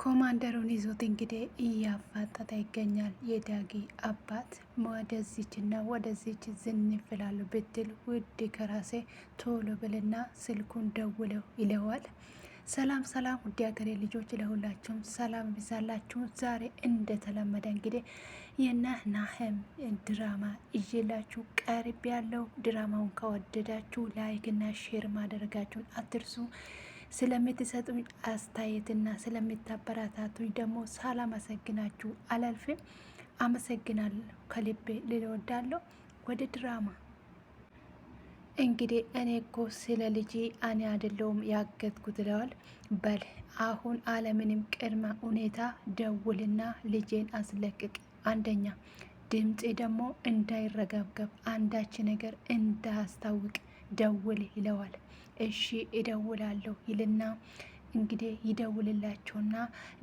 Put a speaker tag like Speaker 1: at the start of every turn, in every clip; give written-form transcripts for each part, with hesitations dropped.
Speaker 1: ኮማንደሩን ይዞት እንግዲህ እያፋጠጠ ይገኛል። የዳጊ አባት ወደዚችና ወደዚች ዝንፍላሉ ብትል ውድ ከራሴ ቶሎ ብልና ስልኩን ደውለው ይለዋል። ሰላም ሰላም፣ ውድ ሀገሬ ልጆች ለሁላችሁም ሰላም ብዛላችሁ። ዛሬ እንደተለመደ እንግዲህ የናህም ድራማ ይዤላችሁ ቀርብ ያለው። ድራማውን ከወደዳችሁ ላይክና ሼር ማድረጋችሁን አትርሱ። ስለምትሰጡኝ አስተያየትና ስለምታበረታቱኝ ደግሞ ሳላመሰግናችሁ አላልፍም። አመሰግናለሁ ከልቤ ልል እወዳለሁ። ወደ ድራማ እንግዲህ እኔ እኮ ስለ ልጄ እኔ አይደለሁም ያገትኩት ይለዋል። በል አሁን አለምንም ቅድመ ሁኔታ ደውልና ልጄን አስለቅቅ። አንደኛ ድምፄ ደግሞ እንዳይረጋገብ አንዳች ነገር እንዳያስታውቅ ደውል ይለዋል። እሺ እደውላለሁ ይልና እንግዲህ ይደውልላቸውና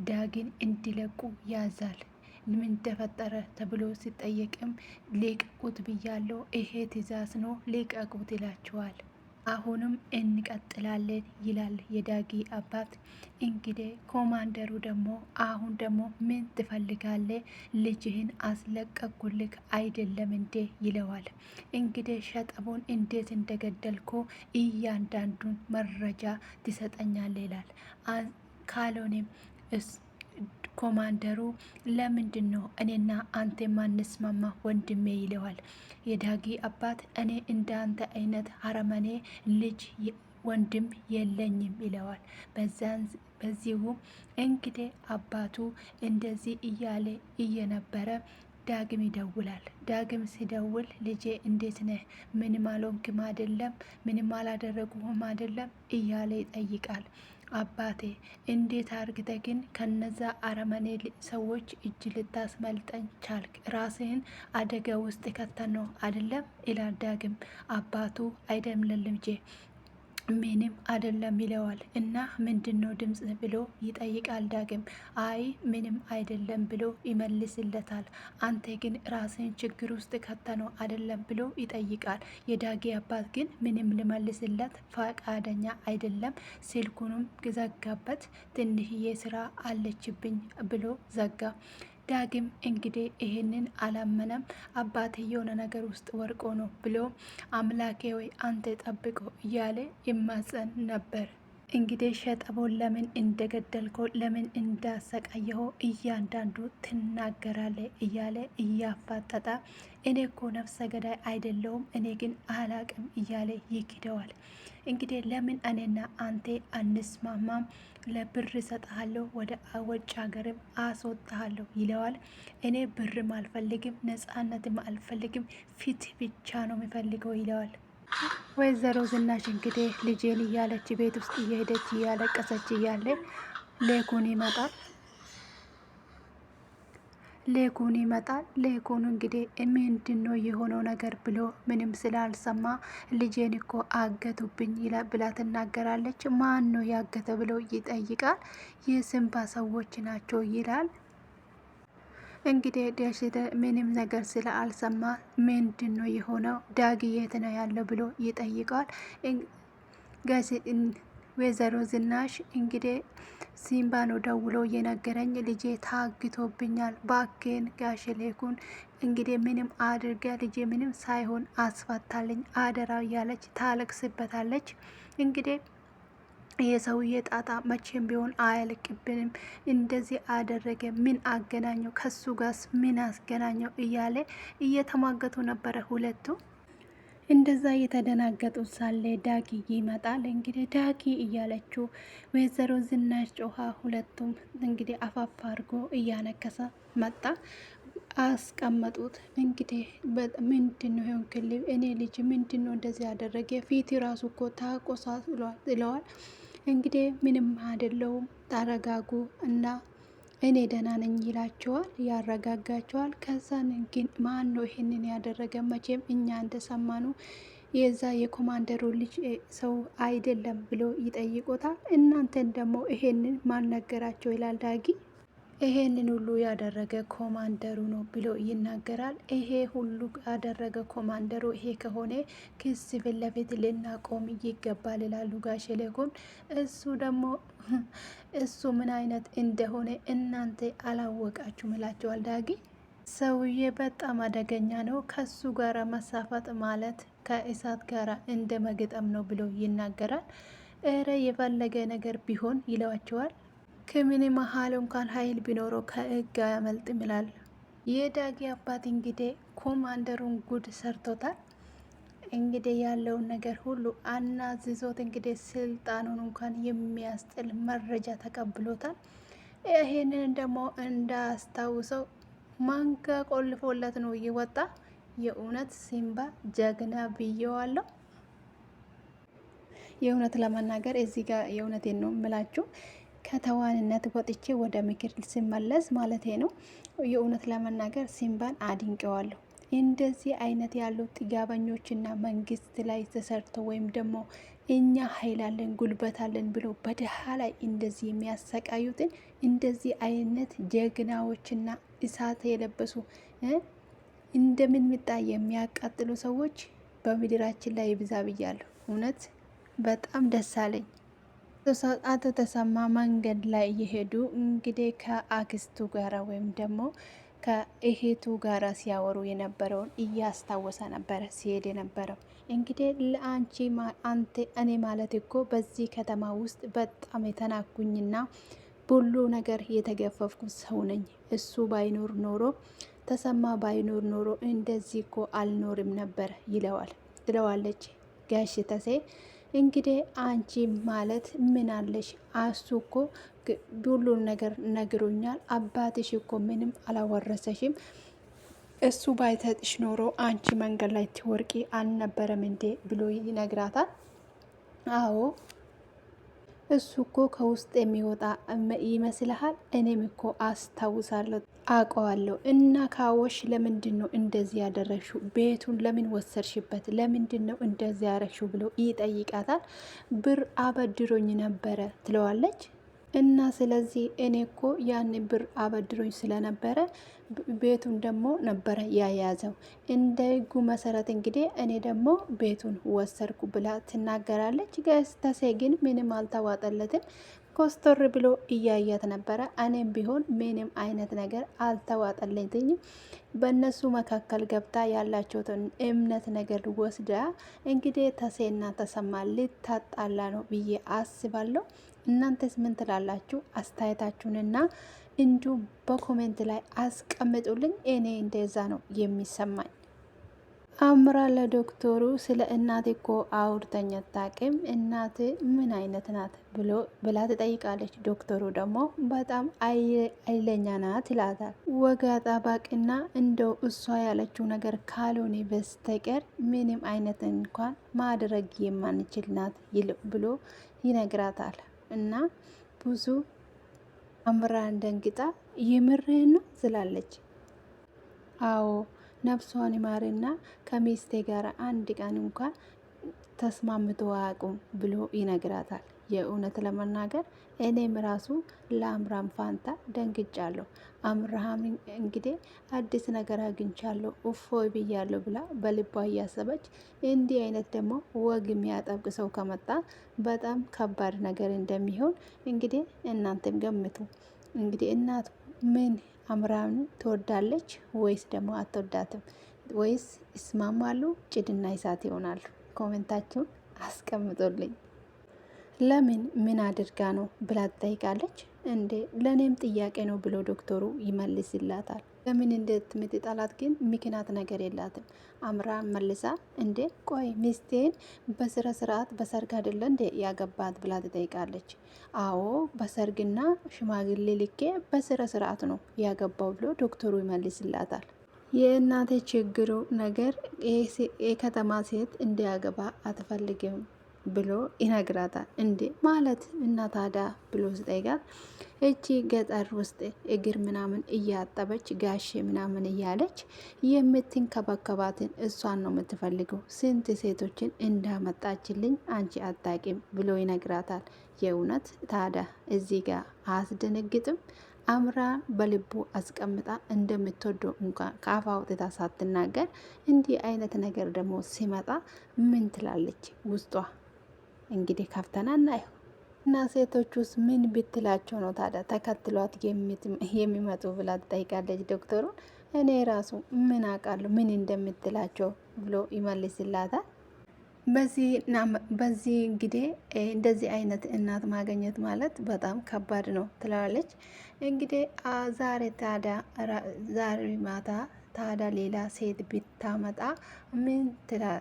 Speaker 1: ዳግን እንዲለቁ ያዛል። ምን ተፈጠረ ተብሎ ሲጠየቅም ሊቀቁት ብያለሁ፣ ይሄ ትዕዛዝ ነው ሊቀቁት ይላቸዋል። አሁንም እንቀጥላለን ይላል የዳጊ አባት። እንግዲህ ኮማንደሩ ደግሞ አሁን ደግሞ ምን ትፈልጋለህ? ልጅህን አስለቀቁልክ አይደለም እንዴ ይለዋል። እንግዲህ ሸጠቦን እንዴት እንደገደልኮ እያንዳንዱን መረጃ ትሰጠኛለህ ይላል። ካልሆነም ኮማንደሩ ለምንድን ነው እኔና አንተ ማንስማማ ወንድሜ ይለዋል። የዳጊ አባት እኔ እንደ አንተ አይነት አረመኔ ልጅ ወንድም የለኝም ይለዋል። በዚሁ እንግዲህ አባቱ እንደዚህ እያለ እየነበረ ዳግም ይደውላል። ዳግም ሲደውል ልጄ እንዴት ነህ? ምንም አልሆንክም አይደለም? ምንም አላደረጉህም አይደለም? እያለ ይጠይቃል። አባቴ እንዴት አርግተ ግን ከነዛ አረመኔ ሰዎች እጅ ልታስመልጠኝ ቻልክ? ራስህን አደጋ ውስጥ ከተን ነው አይደለም? ይላል ዳግም። አባቱ አይደለም ልጄ ምንም አይደለም ይለዋል። እና ምንድን ነው ድምጽ ብሎ ይጠይቃል ዳግም። አይ ምንም አይደለም ብሎ ይመልስለታል። አንተ ግን ራስን ችግር ውስጥ ከተነው አይደለም ብሎ ይጠይቃል። የዳጊ አባት ግን ምንም ልመልስለት ፈቃደኛ አይደለም። ስልኩንም ዘጋበት። ትንሽዬ ስራ አለችብኝ ብሎ ዘጋ። ዳግም እንግዲህ ይሄንን አላመነም። አባቴ የሆነ ነገር ውስጥ ወርቆ ነው ብሎ አምላኬ ወይ አንተ ጠብቆ እያለ ይማጸን ነበር። እንግዲህ ሸጠቦን ለምን እንደገደልከው ለምን እንዳሰቃየኸው እያንዳንዱ ትናገራለ እያለ እያፋጠጠ እኔ እኮ ነፍሰ ገዳይ አይደለሁም እኔ ግን አላቅም እያለ ይክደዋል። እንግዲህ ለምን እኔና አንተ አንስማማም? ለብር እሰጥሃለሁ ወደ ውጭ ሀገርም አስወጣሃለሁ ይለዋል። እኔ ብርም አልፈልግም ነጻነትም አልፈልግም ፊት ብቻ ነው የሚፈልገው ይለዋል። ወይዘሮ ዝናሽ እንግዲህ ልጄን እያለች ቤት ውስጥ እየሄደች እያለቀሰች እያለ ሌኩን ይመጣል። ሌኩን እንግዲህ ምንድን ነው የሆነው ነገር ብሎ ምንም ስላልሰማ ልጄን እኮ አገቱብኝ ብላ ትናገራለች። ማን ነው ያገተ ብሎ ይጠይቃል። የስንባ ሰዎች ናቸው ይላል። እንግዲህ ደሽተ ምንም ነገር ስላልሰማ ምንድን ነው የሆነው ዳጊ የት ነው ያለው ብሎ ይጠይቃል። ወይዘሮ ዝናሽ እንግዲህ ሲምባ ነው ደውሎ የነገረኝ ልጄ ታግቶብኛል፣ ባኬን ጋሽ ሌኩን እንግዲህ ምንም አድርገ ልጄ ምንም ሳይሆን አስፈታልኝ አደራ እያለች ታለቅስበታለች። እንግዲህ የሰውዬ ጣጣ መቼም ቢሆን አያልቅብንም፣ እንደዚህ አደረገ ምን አገናኘው ከሱ ጋርስ ምን አስገናኘው እያለ እየተሟገቱ ነበረ ሁለቱ። እንደዛ እየተደናገጡ ሳለ ዳጊ ይመጣል። እንግዲህ ዳጊ እያለችው ወይዘሮ ዝናሽ ጮኻ ሁለቱም እንግዲህ አፋፋ አድርጎ እያነከሰ መጣ። አስቀመጡት። እንግዲህ ምንድን ነው ይሆን ክልል እኔ ልጅ ምንድን ነው እንደዚህ ያደረገ ፊት ራሱ እኮ ታቆሳስሏል ይለዋል። እንግዲህ ምንም አይደለውም ተረጋጉ እና እኔ ደህና ነኝ ይላቸዋል፣ ያረጋጋቸዋል። ከዛን ግን ማን ነው ይሄንን ያደረገ? መቼም እኛ እንደሰማኑ የዛ የኮማንደሩ ልጅ ሰው አይደለም ብሎ ይጠይቁታል። እናንተን ደግሞ ይሄንን ማን ነገራቸው ይላል ዳጊ። ይሄንን ሁሉ ያደረገ ኮማንደሩ ነው ብሎ ይናገራል። ይሄ ሁሉ ያደረገ ኮማንደሩ ይሄ ከሆነ ክስ ፊት ለፊት ልናቆም ይገባል ይላሉ ጋሼ ለኩን። እሱ ደግሞ እሱ ምን አይነት እንደሆነ እናንተ አላወቃችሁም እላቸዋል ዳጊ። ሰውዬ በጣም አደገኛ ነው። ከሱ ጋራ መሳፈጥ ማለት ከእሳት ጋር እንደ መግጠም ነው ብሎ ይናገራል። እረ የፈለገ ነገር ቢሆን ይለዋቸዋል። ከምን መሀል እንኳን ኃይል ቢኖረው ከህግ አያመልጥም ይላል። የዳጊ አባት እንግዲህ ኮማንደሩን ጉድ ሰርቶታል። እንግዲህ ያለውን ነገር ሁሉ አናዝዞት እንግዲህ ስልጣኑን እንኳን የሚያስጥል መረጃ ተቀብሎታል። ይሄንን ደግሞ እንዳስታውሰው ማንጋ ቆልፎለት ነው እየወጣ። የእውነት ሲምባ ጀግና ብየዋለሁ። የእውነት ለመናገር እዚህ ጋር የእውነቴን ነው ምላችሁ ከተዋንነት ወጥቼ ወደ ምክር ሲመለስ ማለት ነው። የእውነት ለመናገር ሲምባን አድንቀዋለሁ። እንደዚህ አይነት ያሉ ጥጋበኞችና መንግስት ላይ ተሰርቶ ወይም ደግሞ እኛ ኃይል አለን ጉልበት አለን ብሎ በድሃ ላይ እንደዚህ የሚያሰቃዩትን እንደዚህ አይነት ጀግናዎችና እሳት የለበሱ እንደምን ምጣ የሚያቃጥሉ ሰዎች በምድራችን ላይ ይብዛ ብያለሁ። እውነት በጣም ደስ አለኝ። አቶ ተሰማ መንገድ ላይ እየሄዱ እንግዲህ ከአክስቱ ጋራ ወይም ደግሞ ከእህቱ ጋራ ሲያወሩ የነበረውን እያስታወሰ ነበረ ሲሄድ የነበረው። እንግዲህ ለአንቺ እኔ ማለት እኮ በዚህ ከተማ ውስጥ በጣም የተናኩኝና ሁሉ ነገር የተገፈፍኩ ሰው ነኝ። እሱ ባይኖር ኖሮ ተሰማ ባይኖር ኖሮ እንደዚህ እኮ አልኖርም ነበር ትለዋለች ጋሽ ተሴ። እንግዲህ አንቺ ማለት ምን አለሽ? አሱ እኮ ሁሉን ነገር ነግሮኛል። አባትሽ እኮ ምንም አላወረሰሽም። እሱ ባይተጥሽ ኖሮ አንቺ መንገድ ላይ ትወርቂ አልነበረም እንዴ ብሎ ይነግራታል። አዎ እሱ እኮ ከውስጥ የሚወጣ ይመስልሃል? እኔም እኮ አስታውሳለሁ አውቀዋለሁ። እና ካወሽ ለምንድን ነው እንደዚህ ያደረግሽው? ቤቱን ለምን ወሰድሽበት? ለምንድን ነው እንደዚህ ያደረግሽው ብሎ ይጠይቃታል። ብር አበድሮኝ ነበረ ትለዋለች። እና ስለዚህ እኔ እኮ ያን ብር አበድሮኝ ስለነበረ ቤቱን ደግሞ ነበረ ያያዘው። እንደ ህጉ መሰረት እንግዲህ እኔ ደግሞ ቤቱን ወሰድኩ ብላ ትናገራለች። ገስተሴ ግን ምንም አልተዋጠለትም። ኮስተር ብሎ እያያት ነበረ። እኔም ቢሆን ምንም አይነት ነገር አልተዋጠለትኝም። በእነሱ መካከል ገብታ ያላቸውን እምነት ነገር ወስዳ እንግዲህ ተሴና ተሰማ ልታጣላ ነው ብዬ አስባለሁ። እናንተስ ምን ትላላችሁ? አስተያየታችሁንና እንዲሁም በኮሜንት ላይ አስቀምጡልኝ። እኔ እንደዛ ነው የሚሰማኝ። አምራ ለዶክተሩ ስለ እናት እኮ አውርተኛ አታውቅም፣ እናት ምን አይነት ናት ብላ ትጠይቃለች። ዶክተሩ ደግሞ በጣም አይለኛ ናት ይላታል። ወግ አጣባቂና እንደው እሷ ያለችው ነገር ካልሆነ በስተቀር ምንም አይነት እንኳን ማድረግ የማንችል ናት ብሎ ይነግራታል። እና ብዙ አምራን ደንግጣ የምርህን ነው ስላለች፣ አዎ ነፍሷን ይማርና ከሚስቴ ጋር አንድ ቀን እንኳን ተስማምቶ አያውቁም ብሎ ይነግራታል። የእውነት ለመናገር እኔም ራሱ ለአምራም ፋንታ ደንግጫለሁ። አምራሃም እንግዲህ አዲስ ነገር አግኝቻለሁ እፎይ ብያለሁ ብላ በልቧ እያሰበች፣ እንዲህ አይነት ደግሞ ወግ የሚያጠብቅ ሰው ከመጣ በጣም ከባድ ነገር እንደሚሆን እንግዲህ እናንተም ገምቱ። እንግዲህ እናት ምን አምራን ትወዳለች ወይስ ደግሞ አትወዳትም? ወይስ ይስማማሉ? ጭድና ይሳት ይሆናሉ? ኮሜንታችሁን አስቀምጡልኝ። ለምን ምን አድርጋ ነው ብላ ትጠይቃለች። እንዴ ለእኔም ጥያቄ ነው ብሎ ዶክተሩ ይመልስላታል። ለምን እንደምትጠላት ግን ምክንያት ነገር የላትም። አምራ መልሳ እንዴ ቆይ ሚስቴን በስረ ስርዓት በሰርግ አይደለ እንዴ ያገባት ብላ ትጠይቃለች። አዎ በሰርግና ሽማግሌ ልኬ በስረ ስርዓት ነው ያገባው ብሎ ዶክተሩ ይመልስላታል። የእናቴ ችግሩ ነገር የከተማ ሴት እንዲያገባ አትፈልግም ብሎ ይነግራታል። እንዴ ማለት እና ታዲያ ብሎ ስጠይቃት እቺ ገጠር ውስጥ እግር ምናምን እያጠበች ጋሼ ምናምን እያለች የምትንከባከባትን እሷን ነው የምትፈልገው። ስንት ሴቶችን እንዳመጣችልኝ አንቺ አታቂም ብሎ ይነግራታል። የእውነት ታዲያ እዚህ ጋር አያስደነግጥም? አምራ በልቡ አስቀምጣ እንደምትወደው እንኳን ከአፍ አውጥታ ሳትናገር እንዲህ አይነት ነገር ደግሞ ሲመጣ ምን ትላለች ውስጧ? እንግዲህ ከፍተና እናየው እና ሴቶቹስ ምን ብትላቸው ነው ታዲያ ተከትሏት የሚመጡ ብላ ትጠይቃለች ዶክተሩን። እኔ ራሱ ምን አውቃለሁ ምን እንደምትላቸው ብሎ ይመልስላታል። በዚህ እንግዲህ እንደዚህ አይነት እናት ማግኘት ማለት በጣም ከባድ ነው ትላለች። እንግዲህ ዛሬ ማታ ታዲያ ሌላ ሴት ብታመጣ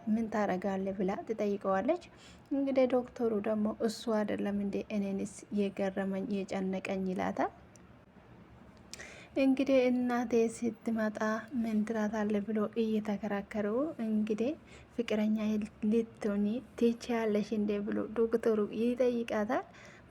Speaker 1: ምን ታረጋለ ብላ ትጠይቀዋለች። እንግዲህ ዶክተሩ ደግሞ እሱ አይደለም እንዴ እኔንስ የገረመኝ የጨነቀኝ ይላታል። እንግዲህ እናቴ ስትመጣ ምን ትላታለ ብሎ እየተከራከሩ እንግዲህ ፍቅረኛ ልትሆኚ ትችያለሽ እንዴ ብሎ ዶክተሩ ይጠይቃታል።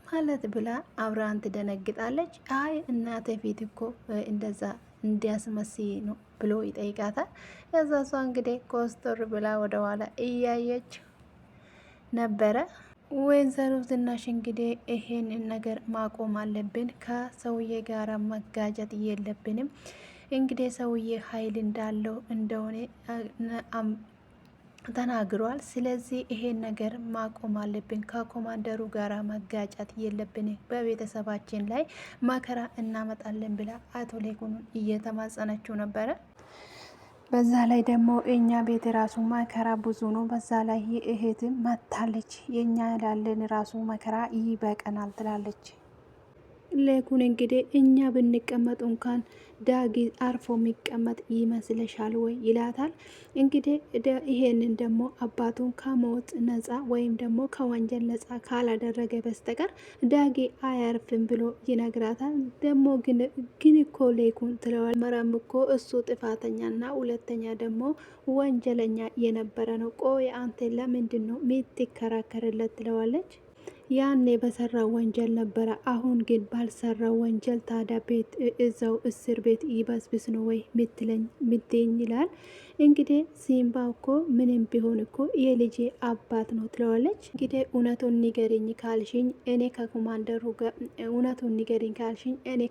Speaker 1: ማለት ብላ አብራን ትደነግጣለች። አይ እናቴ ፊት እኮ እንደዛ እንዲያስመስይ ነው ብሎ ይጠይቃታል። ከዛ እሷ እንግዲህ ኮስተር ብላ ወደኋላ እያየች ነበረ። ወይዘሮ ዝናሽ እንግዲህ ይሄንን ነገር ማቆም አለብን፣ ከሰውዬ ጋር መጋጨት የለብንም። እንግዲህ ሰውዬ ኃይል እንዳለው እንደሆነ ተናግሯል። ስለዚህ ይሄን ነገር ማቆም አለብን፣ ከኮማንደሩ ጋር መጋጨት የለብንም፣ በቤተሰባችን ላይ መከራ እናመጣለን ብላ አቶ ሌኩንን እየተማጸነችው ነበረ። በዛ ላይ ደግሞ እኛ ቤት ራሱ መከራ ብዙ ነው። በዛ ላይ እህትም መታለች። የኛ ያላለን ራሱ መከራ ይበቀናል ትላለች። ሌኩን እንግዲህ እኛ ብንቀመጥ እንኳን ዳጊ አርፎ የሚቀመጥ ይመስለሻል ወይ ይላታል። እንግዲህ ይሄንን ደግሞ አባቱን ከሞት ነጻ ወይም ደግሞ ከወንጀል ነጻ ካላደረገ በስተቀር ዳጊ አያርፍም ብሎ ይነግራታል። ደግሞ ግን እኮ ሌኩን ትለዋል። መራም እኮ እሱ ጥፋተኛና ሁለተኛ ደግሞ ወንጀለኛ የነበረ ነው። ቆይ አንተ ለምንድን ነው የምትከራከርለት? ትለዋለች። ያኔ በሰራው ወንጀል ነበረ። አሁን ግን ባልሰራው ወንጀል ታዲያ ቤት እዛው እስር ቤት ይበስብስ ነው ወይ ምትኝ ይላል። እንግዲህ ሲምባ እኮ ምንም ቢሆን እኮ የልጄ አባት ነው ትለዋለች። እንግዲህ እውነቱን ንገሪኝ ካልሽኝ እኔ ከኮማንደሩ ጋር እውነቱን ንገሪኝ ካልሽኝ እኔ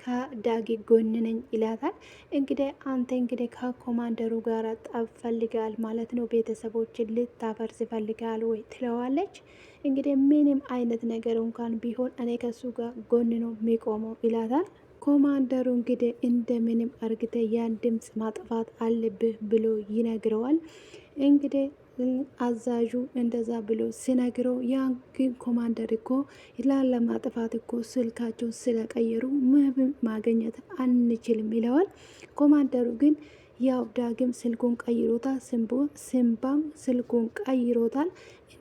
Speaker 1: ከዳጊ ጎን ነኝ ይላታል። እንግዲህ አንተ እንግዲህ ከኮማንደሩ ጋር ጠብ ፈልጋል ማለት ነው፣ ቤተሰቦችን ልታፈርስ ፈልጋል ወይ ትለዋለች። እንግዲህ ምንም አይነት ነገር እንኳን ቢሆን እኔ ከሱ ጋር ጎን ነው የሚቆመው ይላታል። ኮማንደሩ እንግዲህ እንደምንም አርግተ ያን ድምፅ ማጥፋት አለብህ ብሎ ይነግረዋል። እንግዲህ አዛዡ እንደዛ ብሎ ሲነግረው ያን ግን ኮማንደር እኮ ላለ ማጥፋት እኮ ስልካቸው ስለቀየሩ ማግኘት አንችልም ይለዋል። ኮማንደሩ ግን ያው ዳግም ስልኩን ቀይሮታል፣ ሲምባም ስልኩን ቀይሮታል።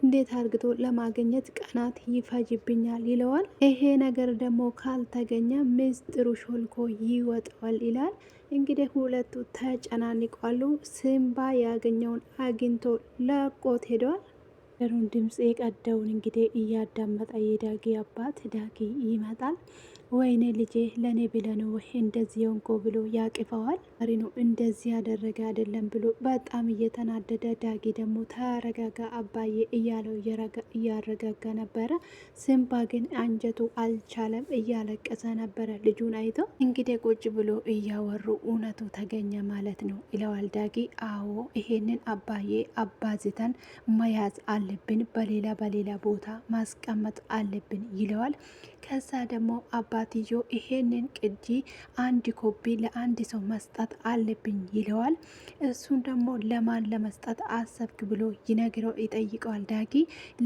Speaker 1: እንዴት አርግቶ ለማግኘት ቀናት ይፈጅብኛል ይለዋል። ይሄ ነገር ደግሞ ካልተገኘ ምስጢሩ ሾልኮ ይወጣዋል ይላል። እንግዲህ ሁለቱ ተጨናንቋሉ። ሲምባ ያገኘውን አግኝቶ ለቆት ሄደዋል። ሩን ድምፅ የቀደውን እንግዲህ እያዳመጠ የዳጊ አባት ዳጊ ይመጣል። ወይኔ ልጄ ለእኔ ብለ ነው እንደዚህ የሆንኮ ብሎ ያቅፈዋል። ነው እንደዚህ ያደረገ አይደለም ብሎ በጣም እየተናደደ ዳጊ ደግሞ ተረጋጋ አባዬ እያለው እያረጋጋ ነበረ። ሲምባ ግን አንጀቱ አልቻለም፣ እያለቀሰ ነበረ ልጁን አይተው። እንግዲህ ቁጭ ብሎ እያወሩ እውነቱ ተገኘ ማለት ነው ይለዋል ዳጊ። አዎ ይሄንን አባዬ አባዝተን መያዝ አለብን፣ በሌላ ቦታ ማስቀመጥ አለብን ይለዋል። ከዛ ደግሞ አባትዮ ይሄንን ቅጂ አንድ ኮፒ ለአንድ ሰው መስጠት አለብኝ ይለዋል። እሱን ደግሞ ለማን ለመስጠት አሰብክ ብሎ ይጠይቀዋል ዳጊ።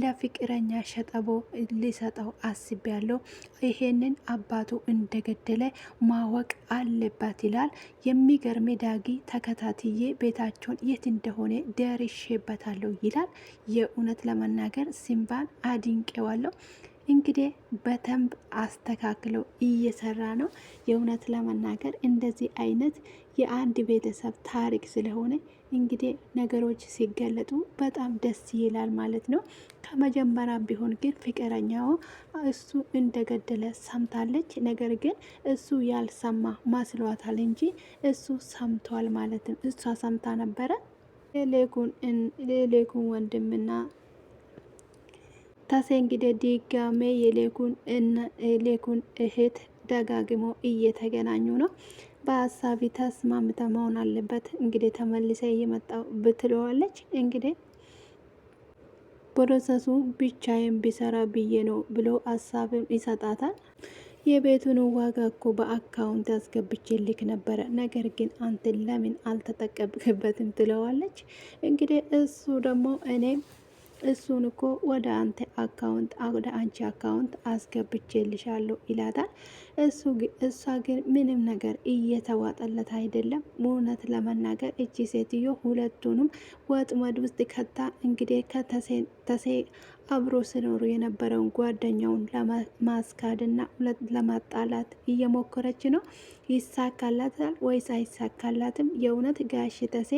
Speaker 1: ለፍቅረኛ ሸጠቦ ሊሰጠው አስቤያለሁ፣ ይሄንን አባቱ እንደገደለ ማወቅ አለባት ይላል። የሚገርም ዳጊ ተከታትዬ ቤታቸውን የት እንደሆነ ደርሼበታለሁ ይላል። የእውነት ለመናገር ሲምባን አድንቄዋለሁ። እንግዲህ በደንብ አስተካክለው እየሰራ ነው። የእውነት ለመናገር እንደዚህ አይነት የአንድ ቤተሰብ ታሪክ ስለሆነ እንግዲህ ነገሮች ሲገለጡ በጣም ደስ ይላል ማለት ነው። ከመጀመሪያ ቢሆን ግን ፍቅረኛው እሱ እንደገደለ ሰምታለች። ነገር ግን እሱ ያልሰማ መስሏታል እንጂ እሱ ሰምቷል ማለት ነው። እሷ ሰምታ ነበረ። የሌኩን ወንድምና ታሴ እንግዲህ ድጋሜ የሌኩን እህት ደጋግሞ እየተገናኙ ነው። በሀሳቢ ተስማምተ መሆን አለበት እንግዲህ ተመልሰ እየመጣው ብትለዋለች። እንግዲህ ፕሮሰሱ ብቻዬን ቢሰራ ብዬ ነው ብሎ ሀሳብም ይሰጣታል። የቤቱን ዋጋ እኮ በአካውንት ያስገብቼ ልክ ነበረ፣ ነገር ግን አንተ ለምን አልተጠቀምክበትም ትለዋለች። እንግዲህ እሱ ደግሞ እሱን እኮ ወደ አንተ አካውንት ወደ አንቺ አካውንት አስገብቼልሻለሁ ይላታል። እሷ ግን ምንም ነገር እየተዋጠለት አይደለም። እውነት ለመናገር እቺ ሴትዮ ሁለቱንም ወጥመድ ውስጥ ከታ እንግዲህ ከተሴ አብሮ ሲኖሩ የነበረውን ጓደኛውን ለማስካድና ለማጣላት እየሞከረች ነው። ይሳካላታል ወይስ አይሳካላትም? የእውነት ጋሽ ተሴ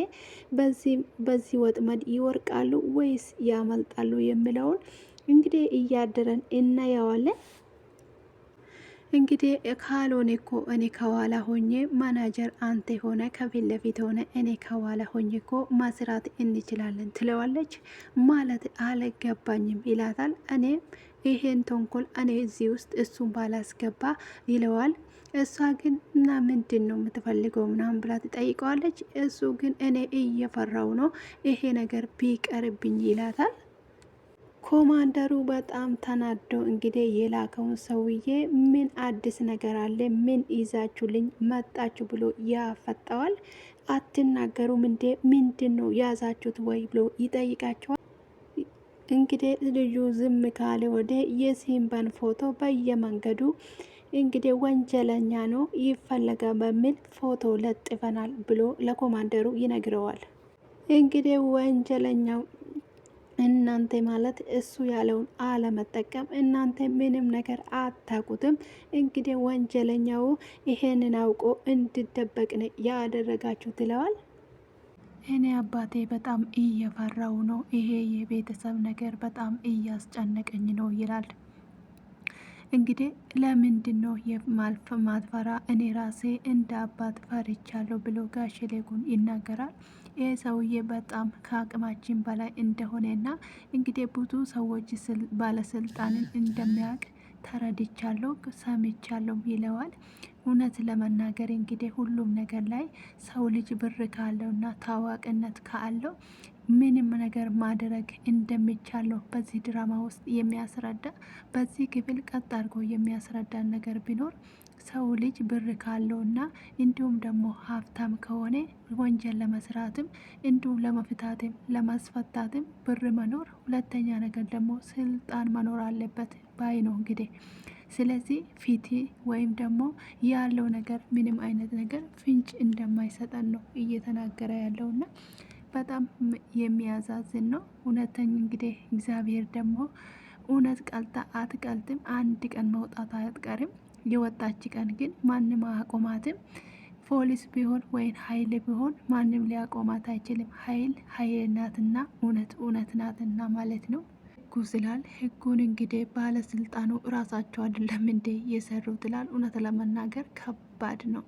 Speaker 1: በዚህ ወጥመድ ይወርቃሉ ወይስ ያመልጣሉ የሚለውን እንግዲህ እያደረን እናየዋለን። እንግዲህ ካልሆነ እኮ እኔ ከኋላ ሆኜ ማናጀር አንተ ሆነ ከፊት ለፊት ሆነ እኔ ከኋላ ሆኜ እኮ ማስራት እንችላለን ትለዋለች። ማለት አልገባኝም ይላታል። እኔ ይሄን ተንኮል እኔ እዚህ ውስጥ እሱን ባላስገባ ይለዋል። እሷ ግን እና ምንድን ነው የምትፈልገው ምናምን ብላ ትጠይቀዋለች። እሱ ግን እኔ እየፈራው ነው ይሄ ነገር ቢቀርብኝ ይላታል። ኮማንደሩ በጣም ተናዶ እንግዲህ የላከውን ሰውዬ ምን አዲስ ነገር አለ፣ ምን ይዛችሁልኝ መጣችሁ ብሎ ያፈጠዋል። አትናገሩም እንዴ? ምንድን ነው ያዛችሁት ወይ ብሎ ይጠይቃቸዋል። እንግዲህ ልጁ ዝም ካለ ወደ የሲምባን ፎቶ በየመንገዱ እንግዲህ ወንጀለኛ ነው ይፈለጋ በሚል ፎቶ ለጥፈናል ብሎ ለኮማንደሩ ይነግረዋል። እንግዲህ ወንጀለኛው እናንተ ማለት እሱ ያለውን አለመጠቀም እናንተ ምንም ነገር አታውቁትም። እንግዲህ ወንጀለኛው ይሄንን አውቆ እንድደበቅ ነው ያደረጋችሁ ትለዋል። እኔ አባቴ በጣም እየፈራው ነው፣ ይሄ የቤተሰብ ነገር በጣም እያስጨነቀኝ ነው ይላል። እንግዲህ ለምንድን ነው ማትፈራ? እኔ ራሴ እንደ አባት ፈርቻለሁ ብሎ ጋሽ ሌኩን ይናገራል። ይህ ሰውዬ በጣም ከአቅማችን በላይ እንደሆነና እንግዲህ ብዙ ሰዎች ባለስልጣንን እንደሚያውቅ ተረድቻለሁ፣ ሰምቻለሁ ይለዋል። እውነት ለመናገር እንግዲህ ሁሉም ነገር ላይ ሰው ልጅ ብር ካለውና ታዋቂነት ካለው ምንም ነገር ማድረግ እንደሚቻለው በዚህ ድራማ ውስጥ የሚያስረዳ በዚህ ክፍል ቀጥ አድርጎ የሚያስረዳን ነገር ቢኖር ሰው ልጅ ብር ካለውና እንዲሁም ደግሞ ሀብታም ከሆነ ወንጀል ለመስራትም እንዲሁም ለመፍታትም ለማስፈታትም ብር መኖር፣ ሁለተኛ ነገር ደግሞ ስልጣን መኖር አለበት ባይ ነው እንግዲህ። ስለዚህ ፊት ወይም ደግሞ ያለው ነገር ምንም አይነት ነገር ፍንጭ እንደማይሰጠን ነው እየተናገረ ያለውና በጣም የሚያዛዝን ነው። እውነተኛ እንግዲህ እግዚአብሔር ደግሞ እውነት ቀልጣ አትቀልጥም፣ አንድ ቀን መውጣት አትቀርም። የወጣች ቀን ግን ማንም አያቆማትም። ፖሊስ ቢሆን ወይም ኃይል ቢሆን ማንም ሊያቆማት አይችልም። ኃይል ናትና እውነት ናትና ማለት ነው። ህጉ ስላል ህጉን እንግዲህ ባለስልጣኑ እራሳቸው አይደለም እንዴ የሰሩት ይላል። እውነት ለመናገር ከባድ ነው።